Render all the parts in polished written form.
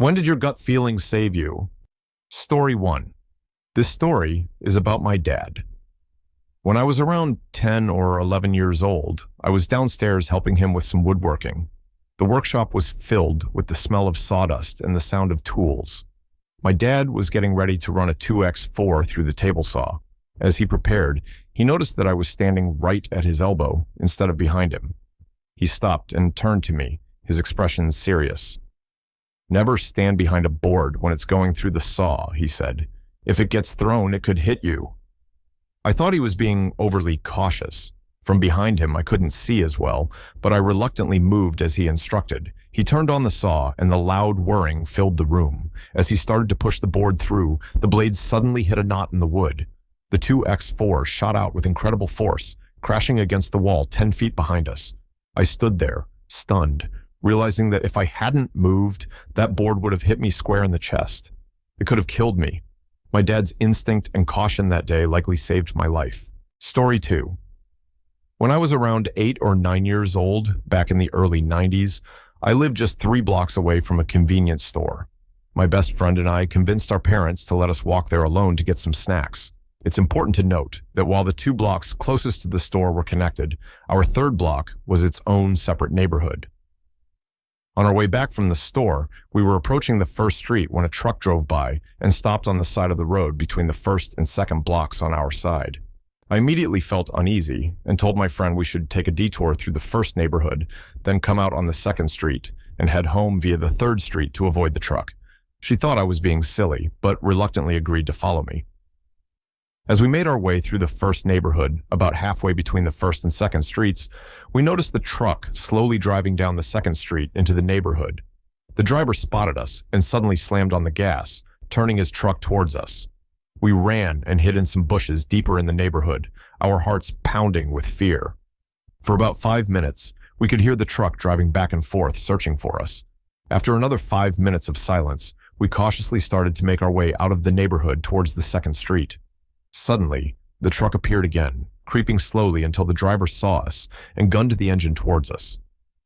When did your gut feeling save you? Story 1. This story is about my dad. When I was around 10 or 11 years old, I was downstairs helping him with some woodworking. The workshop was filled with the smell of sawdust and the sound of tools. My dad was getting ready to run a 2x4 through the table saw. As he prepared, he noticed that I was standing right at his elbow instead of behind him. He stopped and turned to me, his expression serious. "Never stand behind a board when it's going through the saw," he said. "If it gets thrown, it could hit you." I thought he was being overly cautious. From behind him, I couldn't see as well, but I reluctantly moved as he instructed. He turned on the saw, and the loud whirring filled the room. As he started to push the board through, the blade suddenly hit a knot in the wood. The 2x4 shot out with incredible force, crashing against the wall 10 feet behind us. I stood there, stunned, realizing that if I hadn't moved, that board would have hit me square in the chest. It could have killed me. My dad's instinct and caution that day likely saved my life. Story 2. When I was around 8 or 9 years old, back in the early 90s, I lived just 3 blocks away from a convenience store. My best friend and I convinced our parents to let us walk there alone to get some snacks. It's important to note that while the 2 blocks closest to the store were connected, our 3rd block was its own separate neighborhood. On our way back from the store, we were approaching the first street when a truck drove by and stopped on the side of the road between the 1st and 2nd blocks on our side. I immediately felt uneasy and told my friend we should take a detour through the 1st neighborhood, then come out on the 2nd street and head home via the 3rd street to avoid the truck. She thought I was being silly, but reluctantly agreed to follow me. As we made our way through the 1st neighborhood, about halfway between the 1st and 2nd streets, we noticed the truck slowly driving down the 2nd street into the neighborhood. The driver spotted us and suddenly slammed on the gas, turning his truck towards us. We ran and hid in some bushes deeper in the neighborhood, our hearts pounding with fear. For about 5 minutes, we could hear the truck driving back and forth, searching for us. After another 5 minutes of silence, we cautiously started to make our way out of the neighborhood towards the 2nd street. Suddenly, the truck appeared again, creeping slowly until the driver saw us and gunned the engine towards us.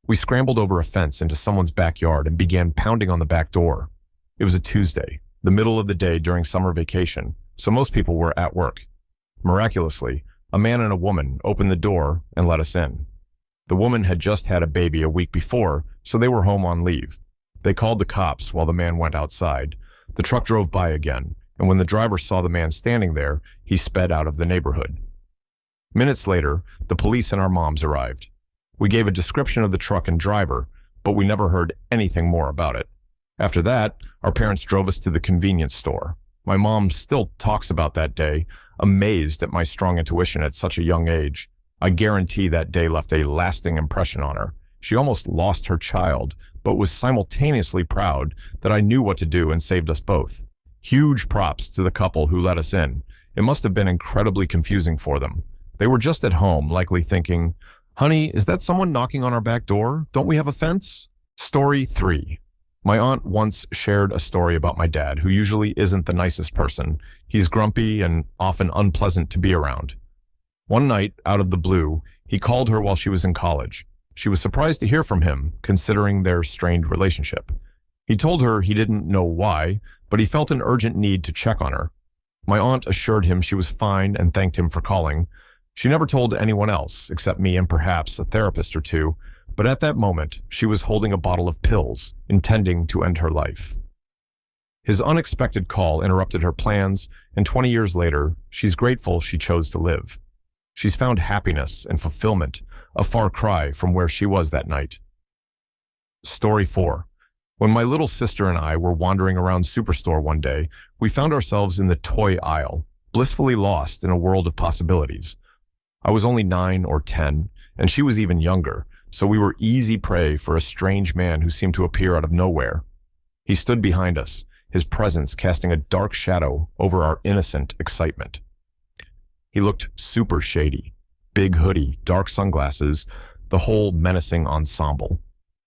We scrambled over a fence into someone's backyard and began pounding on the back door. It was a Tuesday, the middle of the day during summer vacation, so most people were at work. Miraculously, a man and a woman opened the door and let us in. The woman had just had a baby a week before, so they were home on leave. They called the cops while the man went outside. The truck drove by again, and when the driver saw the man standing there, he sped out of the neighborhood. Minutes later, the police and our moms arrived. We gave a description of the truck and driver, but we never heard anything more about it. After that, our parents drove us to the convenience store. My mom still talks about that day, amazed at my strong intuition at such a young age. I guarantee that day left a lasting impression on her. She almost lost her child, but was simultaneously proud that I knew what to do and saved us both. Huge props to the couple who let us in. It must have been incredibly confusing for them. They were just at home, likely thinking, "Honey, is that someone knocking on our back door? Don't we have a fence?" Story 3. My aunt once shared a story about my dad, who usually isn't the nicest person. He's grumpy and often unpleasant to be around. One night, out of the blue, he called her while she was in college. She was surprised to hear from him, considering their strained relationship. He told her he didn't know why, but he felt an urgent need to check on her. My aunt assured him she was fine and thanked him for calling. She never told anyone else, except me and perhaps a therapist or two, but at that moment, she was holding a bottle of pills, intending to end her life. His unexpected call interrupted her plans, and 20 years later, she's grateful she chose to live. She's found happiness and fulfillment, a far cry from where she was that night. Story 4. When my little sister and I were wandering around Superstore one day, we found ourselves in the toy aisle, blissfully lost in a world of possibilities. I was only 9 or 10, and she was even younger, so we were easy prey for a strange man who seemed to appear out of nowhere. He stood behind us, his presence casting a dark shadow over our innocent excitement. He looked super shady. Big hoodie, dark sunglasses, the whole menacing ensemble.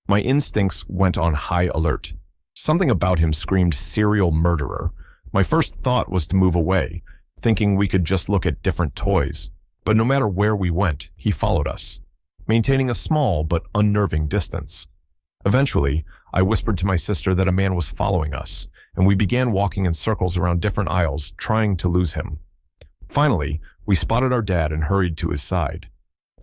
My instincts went on high alert. Something about him screamed serial murderer. My first thought was to move away, thinking we could just look at different toys. But no matter where we went, he followed us, maintaining a small but unnerving distance. Eventually, I whispered to my sister that a man was following us, and we began walking in circles around different aisles, trying to lose him. Finally, we spotted our dad and hurried to his side.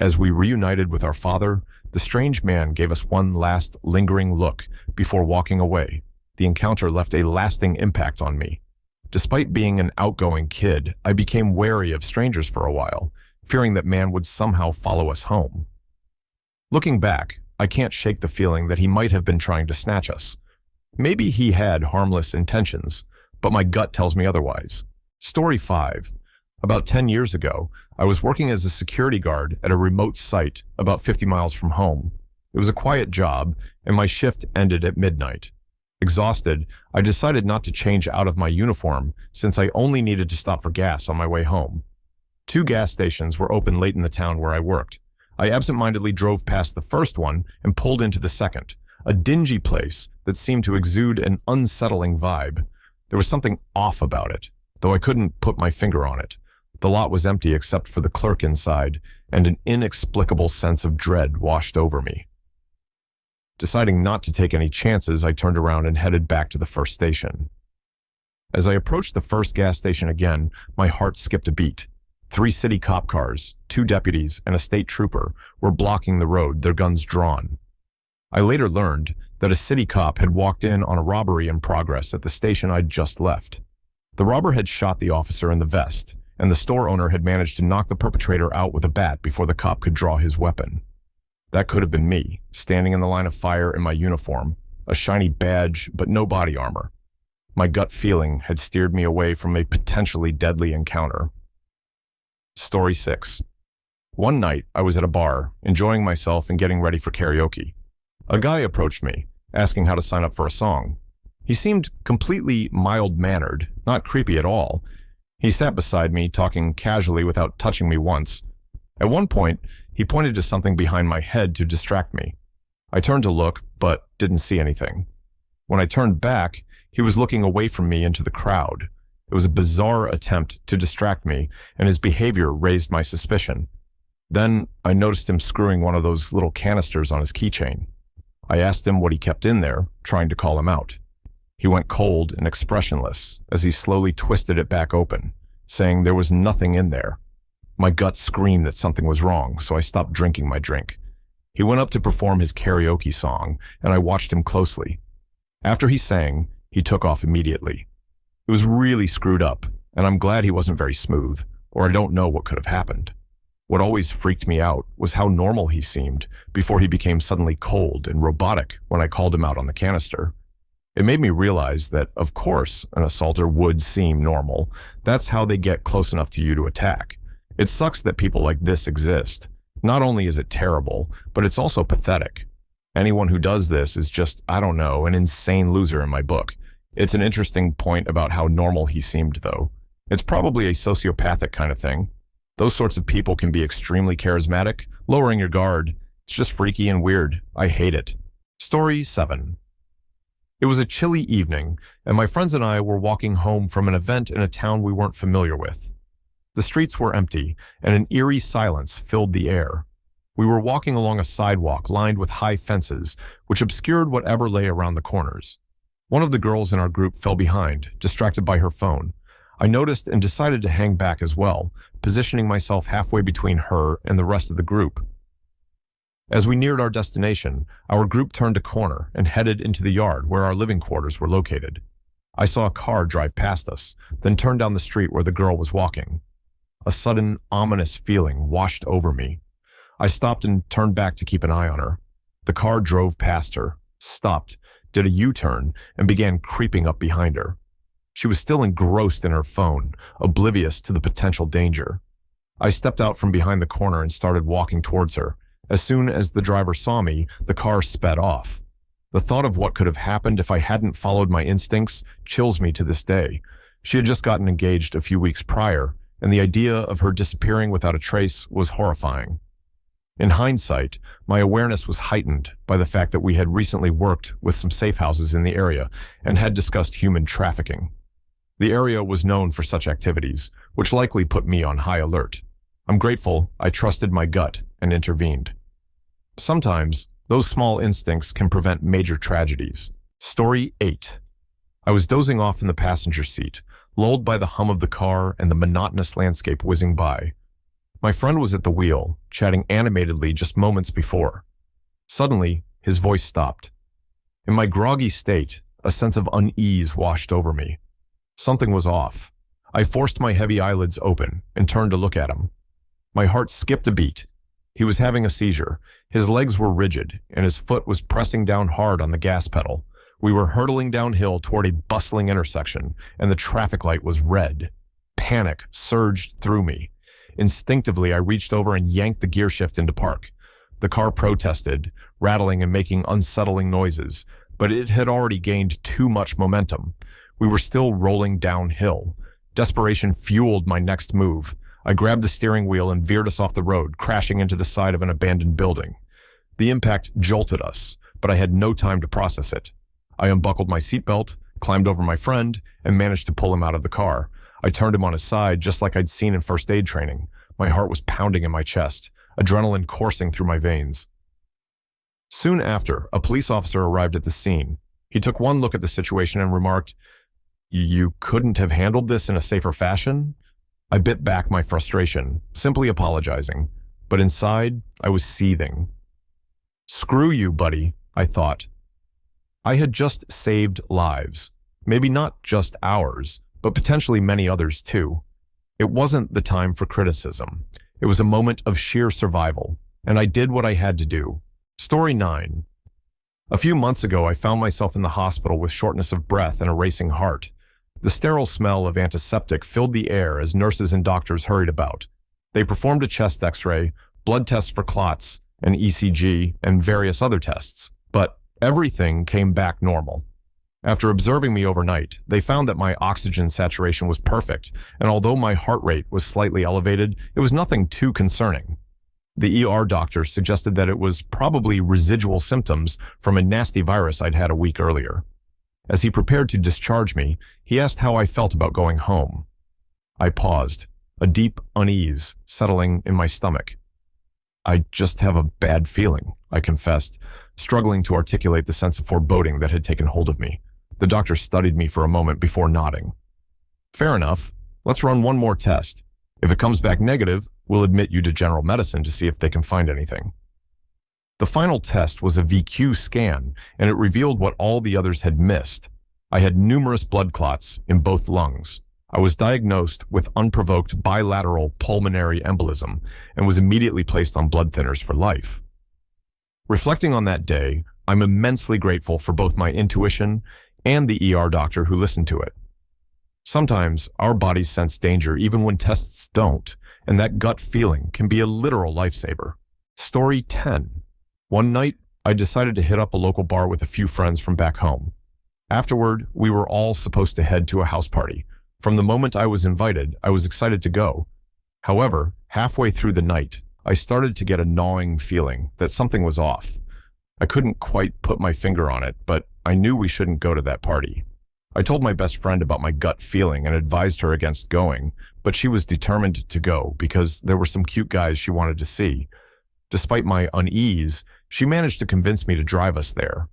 As we reunited with our father, the strange man gave us one last lingering look before walking away. The encounter left a lasting impact on me. Despite being an outgoing kid, I became wary of strangers for a while, fearing that man would somehow follow us home. Looking back, I can't shake the feeling that he might have been trying to snatch us. Maybe he had harmless intentions, but my gut tells me otherwise. Story 5. About 10 years ago, I was working as a security guard at a remote site about 50 miles from home. It was a quiet job, and my shift ended at midnight. Exhausted, I decided not to change out of my uniform since I only needed to stop for gas on my way home. 2 gas stations were open late in the town where I worked. I absentmindedly drove past the first one and pulled into the second, a dingy place that seemed to exude an unsettling vibe. There was something off about it, though I couldn't put my finger on it. The lot was empty except for the clerk inside, and an inexplicable sense of dread washed over me. Deciding not to take any chances, I turned around and headed back to the first station. As I approached the first gas station again, my heart skipped a beat. 3 city cop cars, 2 deputies, and a state trooper were blocking the road, their guns drawn. I later learned that a city cop had walked in on a robbery in progress at the station I'd just left. The robber had shot the officer in the vest, and the store owner had managed to knock the perpetrator out with a bat before the cop could draw his weapon. That could have been me, standing in the line of fire in my uniform, a shiny badge but no body armor. My gut feeling had steered me away from a potentially deadly encounter. Story 6. One night, I was at a bar, enjoying myself and getting ready for karaoke. A guy approached me, asking how to sign up for a song. He seemed completely mild-mannered, not creepy at all. He sat beside me, talking casually without touching me once. At one point, he pointed to something behind my head to distract me. I turned to look, but didn't see anything. When I turned back, he was looking away from me into the crowd. It was a bizarre attempt to distract me, and his behavior raised my suspicion. Then I noticed him screwing one of those little canisters on his keychain. I asked him what he kept in there, trying to call him out. He went cold and expressionless as he slowly twisted it back open, saying there was nothing in there. My gut screamed that something was wrong, so I stopped drinking my drink. He went up to perform his karaoke song, and I watched him closely. After he sang, he took off immediately. It was really screwed up, and I'm glad he wasn't very smooth, or I don't know what could have happened. What always freaked me out was how normal he seemed before he became suddenly cold and robotic when I called him out on the canister. It made me realize that, of course, an assaulter would seem normal. That's how they get close enough to you to attack. It sucks that people like this exist. Not only is it terrible, but it's also pathetic. Anyone who does this is just, I don't know, an insane loser in my book. It's an interesting point about how normal he seemed, though. It's probably a sociopathic kind of thing. Those sorts of people can be extremely charismatic, lowering your guard. It's just freaky and weird. I hate it. Story 7. It was a chilly evening, and my friends and I were walking home from an event in a town we weren't familiar with. The streets were empty, and an eerie silence filled the air. We were walking along a sidewalk lined with high fences, which obscured whatever lay around the corners. One of the girls in our group fell behind, distracted by her phone. I noticed and decided to hang back as well, positioning myself halfway between her and the rest of the group. As we neared our destination, our group turned a corner and headed into the yard where our living quarters were located. I saw a car drive past us, then turn down the street where the girl was walking. A sudden, ominous feeling washed over me. I stopped and turned back to keep an eye on her. The car drove past her, stopped, did a U-turn, and began creeping up behind her. She was still engrossed in her phone, oblivious to the potential danger. I stepped out from behind the corner and started walking towards her. As soon as the driver saw me, the car sped off. The thought of what could have happened if I hadn't followed my instincts chills me to this day. She had just gotten engaged a few weeks prior, and the idea of her disappearing without a trace was horrifying. In hindsight, my awareness was heightened by the fact that we had recently worked with some safe houses in the area and had discussed human trafficking. The area was known for such activities, which likely put me on high alert. I'm grateful I trusted my gut and intervened. Sometimes, Those small instincts can prevent major tragedies. Story 8. I was dozing off in the passenger seat, lulled by the hum of the car and the monotonous landscape whizzing by. My friend was at the wheel, chatting animatedly just moments before. Suddenly, his voice stopped. In my groggy state, a sense of unease washed over me. Something was off. I forced my heavy eyelids open and turned to look at him. My heart skipped a beat. He was having a seizure. His legs were rigid, and his foot was pressing down hard on the gas pedal. We were hurtling downhill toward a bustling intersection, and the traffic light was red. Panic surged through me. Instinctively, I reached over and yanked the gear shift into park. The car protested, rattling and making unsettling noises, but it had already gained too much momentum. We were still rolling downhill. Desperation fueled my next move. I grabbed the steering wheel and veered us off the road, crashing into the side of an abandoned building. The impact jolted us, but I had no time to process it. I unbuckled my seatbelt, climbed over my friend, and managed to pull him out of the car. I turned him on his side just like I'd seen in first aid training. My heart was pounding in my chest, adrenaline coursing through my veins. Soon after, a police officer arrived at the scene. He took one look at the situation and remarked, "You couldn't have handled this in a safer fashion?" I bit back my frustration, simply apologizing, but inside, I was seething. "Screw you, buddy," I thought. I had just saved lives, maybe not just ours, but potentially many others too. It wasn't the time for criticism. It was a moment of sheer survival, and I did what I had to do. Story 9. A few months ago, I found myself in the hospital with shortness of breath and a racing heart. The sterile smell of antiseptic filled the air as nurses and doctors hurried about. They performed a chest x-ray, blood tests for clots, an ECG, and various other tests, but everything came back normal. After observing me overnight, they found that my oxygen saturation was perfect, and although my heart rate was slightly elevated, it was nothing too concerning. The ER doctor suggested that it was probably residual symptoms from a nasty virus I'd had a week earlier. As he prepared to discharge me, he asked how I felt about going home. I paused, a deep unease settling in my stomach. "I just have a bad feeling," I confessed, struggling to articulate the sense of foreboding that had taken hold of me. The doctor studied me for a moment before nodding. "Fair enough. Let's run one more test. If it comes back negative, we'll admit you to general medicine to see if they can find anything." The final test was a VQ scan, and it revealed what all the others had missed. I had numerous blood clots in both lungs. I was diagnosed with unprovoked bilateral pulmonary embolism and was immediately placed on blood thinners for life. Reflecting on that day, I'm immensely grateful for both my intuition and the ER doctor who listened to it. Sometimes our bodies sense danger even when tests don't, and that gut feeling can be a literal lifesaver. Story 10. One night, I decided to hit up a local bar with a few friends from back home. Afterward, we were all supposed to head to a house party. From the moment I was invited, I was excited to go. However, halfway through the night, I started to get a gnawing feeling that something was off. I couldn't quite put my finger on it, but I knew we shouldn't go to that party. I told my best friend about my gut feeling and advised her against going, but she was determined to go because there were some cute guys she wanted to see. Despite my unease, she managed to convince me to drive us there.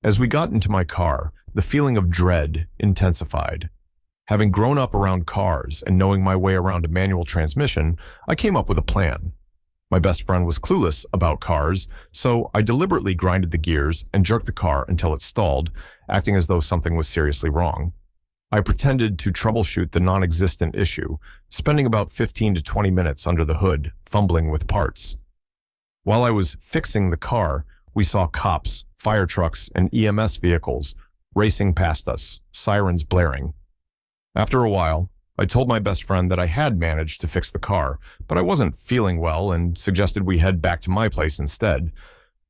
As we got into my car, the feeling of dread intensified. Having grown up around cars and knowing my way around a manual transmission, I came up with a plan. My best friend was clueless about cars, so I deliberately grinded the gears and jerked the car until it stalled, acting as though something was seriously wrong. I pretended to troubleshoot the non-existent issue, spending about 15 to 20 minutes under the hood, fumbling with parts. While I was fixing the car, we saw cops, fire trucks, and EMS vehicles racing past us, sirens blaring. After a while, I told my best friend that I had managed to fix the car, but I wasn't feeling well and suggested we head back to my place instead.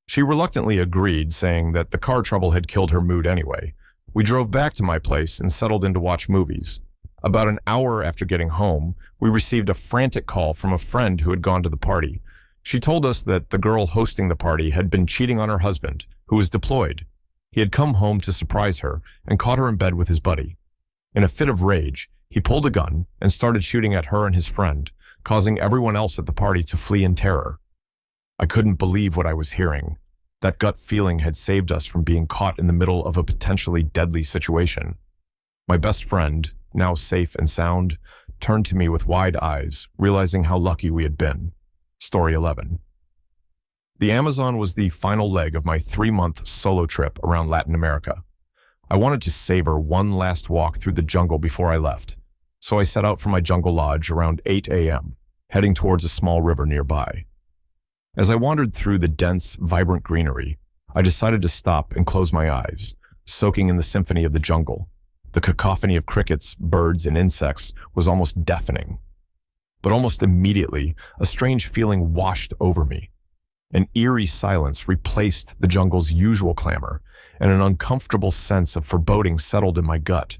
She reluctantly agreed, saying that the car trouble had killed her mood anyway. We drove back to my place and settled in to watch movies. About an hour after getting home, we received a frantic call from a friend who had gone to the party. She told us that the girl hosting the party had been cheating on her husband, who was deployed. He had come home to surprise her and caught her in bed with his buddy. In a fit of rage, he pulled a gun and started shooting at her and his friend, causing everyone else at the party to flee in terror. I couldn't believe what I was hearing. That gut feeling had saved us from being caught in the middle of a potentially deadly situation. My best friend, now safe and sound, turned to me with wide eyes, realizing how lucky we had been. Story 11. The Amazon was the final leg of my 3-month solo trip around Latin America. I wanted to savor one last walk through the jungle before I left, so I set out from my jungle lodge around 8 a.m., heading towards a small river nearby. As I wandered through the dense, vibrant greenery, I decided to stop and close my eyes, soaking in the symphony of the jungle. The cacophony of crickets, birds, and insects was almost deafening. But almost immediately, a strange feeling washed over me. An eerie silence replaced the jungle's usual clamor, and an uncomfortable sense of foreboding settled in my gut.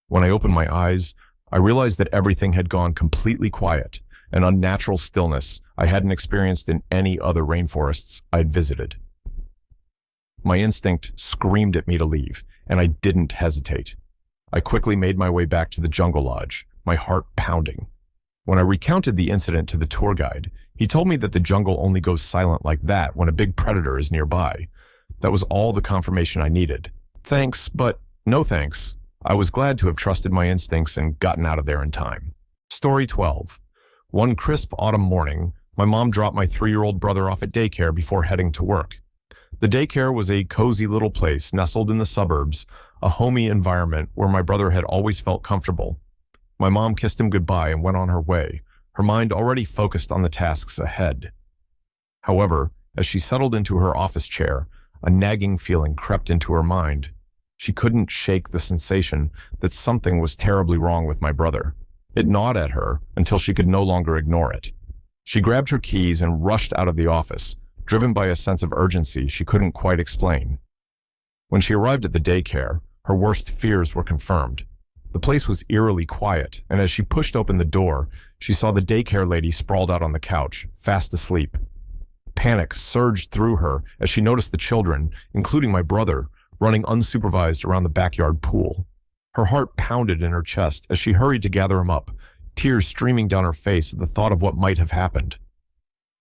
When I opened my eyes, I realized that everything had gone completely quiet, an unnatural stillness I hadn't experienced in any other rainforests I'd visited. My instinct screamed at me to leave, and I didn't hesitate. I quickly made my way back to the jungle lodge, my heart pounding. When I recounted the incident to the tour guide, he told me that the jungle only goes silent like that when a big predator is nearby. That was all the confirmation I needed. Thanks, but no thanks. I was glad to have trusted my instincts and gotten out of there in time. Story 12. One crisp autumn morning, my mom dropped my 3-year-old brother off at daycare before heading to work. The daycare was a cozy little place nestled in the suburbs, a homey environment where my brother had always felt comfortable. My mom kissed him goodbye and went on her way, her mind already focused on the tasks ahead. However, as she settled into her office chair, a nagging feeling crept into her mind. She couldn't shake the sensation that something was terribly wrong with my brother. It gnawed at her until she could no longer ignore it. She grabbed her keys and rushed out of the office, driven by a sense of urgency she couldn't quite explain. When she arrived at the daycare, her worst fears were confirmed. The place was eerily quiet, and as she pushed open the door, she saw the daycare lady sprawled out on the couch, fast asleep. Panic surged through her as she noticed the children, including my brother, running unsupervised around the backyard pool. Her heart pounded in her chest as she hurried to gather him up, tears streaming down her face at the thought of what might have happened.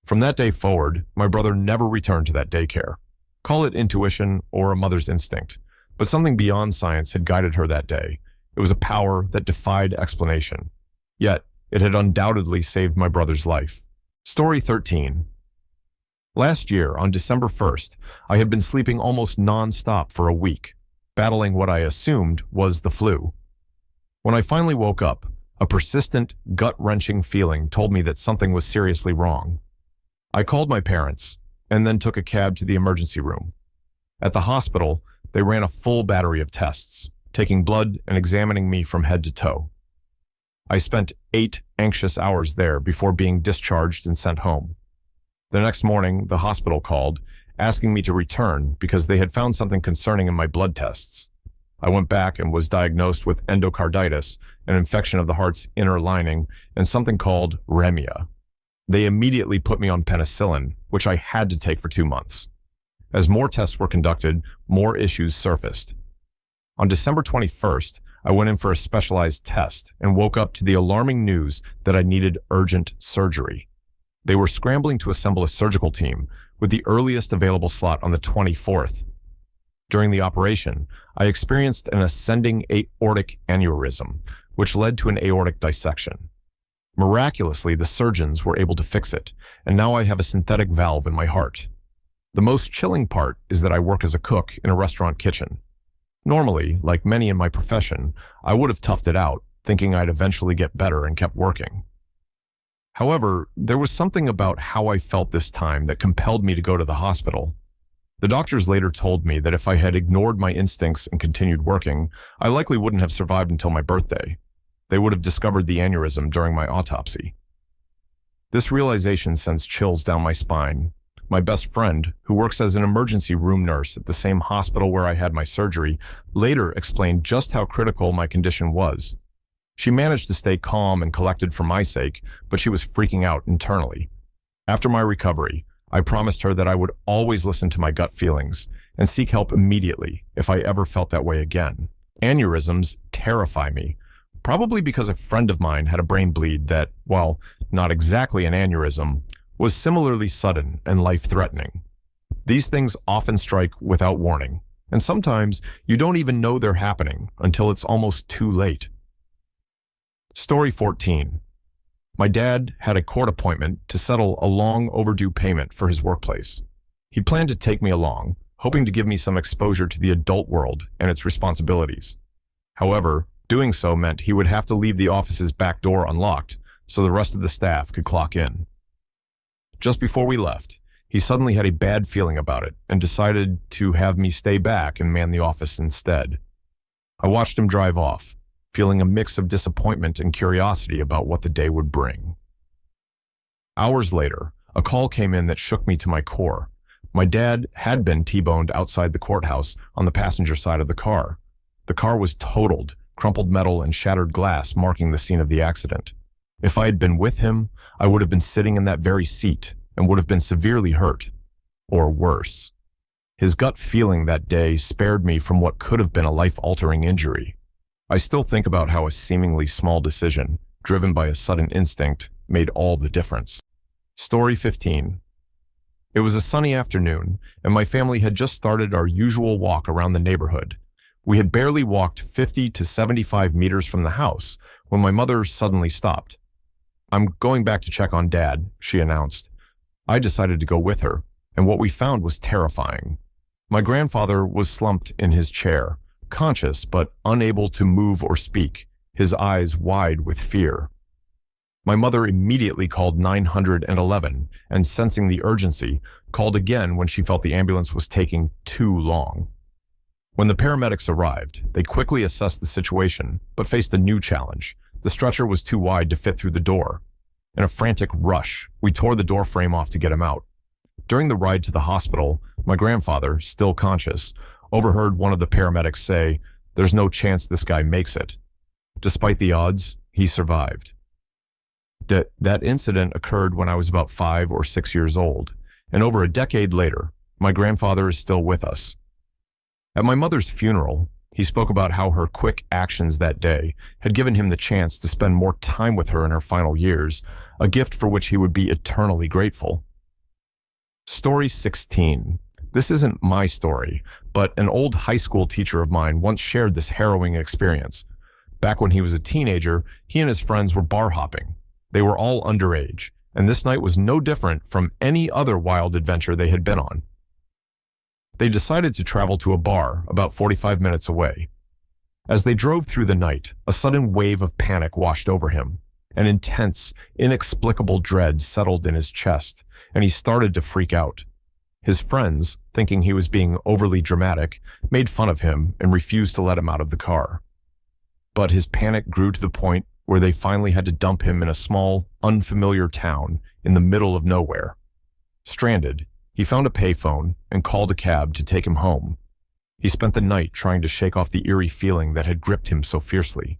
From that day forward, my brother never returned to that daycare. Call it intuition or a mother's instinct, but something beyond science had guided her that day. It was a power that defied explanation. Yet, it had undoubtedly saved my brother's life. Story 13. Last year, on December 1st, I had been sleeping almost non-stop for a week, battling what I assumed was the flu. When I finally woke up, a persistent, gut-wrenching feeling told me that something was seriously wrong. I called my parents, and then took a cab to the emergency room. At the hospital, they ran a full battery of tests, taking blood and examining me from head to toe. I spent 8 anxious hours there before being discharged and sent home. The next morning, the hospital called, asking me to return because they had found something concerning in my blood tests. I went back and was diagnosed with endocarditis, an infection of the heart's inner lining, and something called remia. They immediately put me on penicillin, which I had to take for 2 months. As more tests were conducted, more issues surfaced. On December 21st, I went in for a specialized test and woke up to the alarming news that I needed urgent surgery. They were scrambling to assemble a surgical team with the earliest available slot on the 24th. During the operation, I experienced an ascending aortic aneurysm, which led to an aortic dissection. Miraculously, the surgeons were able to fix it, and now I have a synthetic valve in my heart. The most chilling part is that I work as a cook in a restaurant kitchen. Normally, like many in my profession, I would have toughed it out, thinking I'd eventually get better and kept working. However, there was something about how I felt this time that compelled me to go to the hospital. The doctors later told me that if I had ignored my instincts and continued working, I likely wouldn't have survived until my birthday. They would have discovered the aneurysm during my autopsy. This realization sends chills down my spine. My best friend, who works as an emergency room nurse at the same hospital where I had my surgery, later explained just how critical my condition was. She managed to stay calm and collected for my sake, but she was freaking out internally. After my recovery, I promised her that I would always listen to my gut feelings and seek help immediately if I ever felt that way again. Aneurysms terrify me, probably because a friend of mine had a brain bleed that, while not exactly an aneurysm, was similarly sudden and life-threatening. These things often strike without warning, and sometimes you don't even know they're happening until it's almost too late. Story 14. My dad had a court appointment to settle a long overdue payment for his workplace. He planned to take me along, hoping to give me some exposure to the adult world and its responsibilities. However, doing so meant he would have to leave the office's back door unlocked so the rest of the staff could clock in. Just before we left, he suddenly had a bad feeling about it and decided to have me stay back and man the office instead. I watched him drive off, feeling a mix of disappointment and curiosity about what the day would bring. Hours later, a call came in that shook me to my core. My dad had been T-boned outside the courthouse on the passenger side of the car. The car was totaled, crumpled metal and shattered glass marking the scene of the accident. If I had been with him, I would have been sitting in that very seat and would have been severely hurt, or worse. His gut feeling that day spared me from what could have been a life-altering injury. I still think about how a seemingly small decision, driven by a sudden instinct, made all the difference. Story 15. It was a sunny afternoon, and my family had just started our usual walk around the neighborhood. We had barely walked 50 to 75 meters from the house when my mother suddenly stopped. "I'm going back to check on Dad," she announced. I decided to go with her, and what we found was terrifying. My grandfather was slumped in his chair, conscious but unable to move or speak, his eyes wide with fear. My mother immediately called 911 and, sensing the urgency, called again when she felt the ambulance was taking too long. When the paramedics arrived, they quickly assessed the situation, but faced a new challenge. The stretcher was too wide to fit through the door. In a frantic rush, we tore the door frame off to get him out. During the ride to the hospital, my grandfather, still conscious, overheard one of the paramedics say, "There's no chance this guy makes it." Despite the odds, he survived. That incident occurred when I was about 5 or 6 years old, and over a decade later, my grandfather is still with us. At my mother's funeral, he spoke about how her quick actions that day had given him the chance to spend more time with her in her final years, a gift for which he would be eternally grateful. Story 16. This isn't my story, but an old high school teacher of mine once shared this harrowing experience. Back when he was a teenager, he and his friends were bar hopping. They were all underage, and this night was no different from any other wild adventure they had been on. They decided to travel to a bar about 45 minutes away. As they drove through the night, a sudden wave of panic washed over him. An intense, inexplicable dread settled in his chest, and he started to freak out. His friends, thinking he was being overly dramatic, made fun of him and refused to let him out of the car. But his panic grew to the point where they finally had to dump him in a small, unfamiliar town in the middle of nowhere. Stranded, he found a payphone and called a cab to take him home. He spent the night trying to shake off the eerie feeling that had gripped him so fiercely.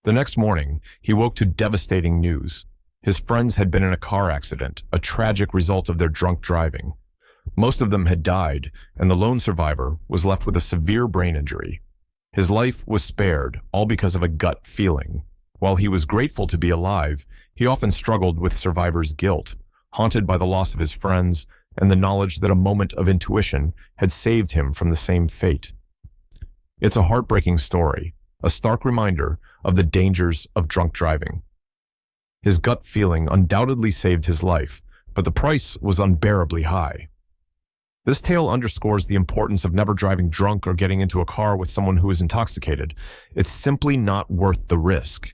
The next morning, he woke to devastating news. His friends had been in a car accident, a tragic result of their drunk driving. Most of them had died, and the lone survivor was left with a severe brain injury. His life was spared, all because of a gut feeling. While he was grateful to be alive, he often struggled with survivor's guilt, haunted by the loss of his friends and the knowledge that a moment of intuition had saved him from the same fate. It's a heartbreaking story, a stark reminder of the dangers of drunk driving. His gut feeling undoubtedly saved his life, but the price was unbearably high. This tale underscores the importance of never driving drunk or getting into a car with someone who is intoxicated. It's simply not worth the risk.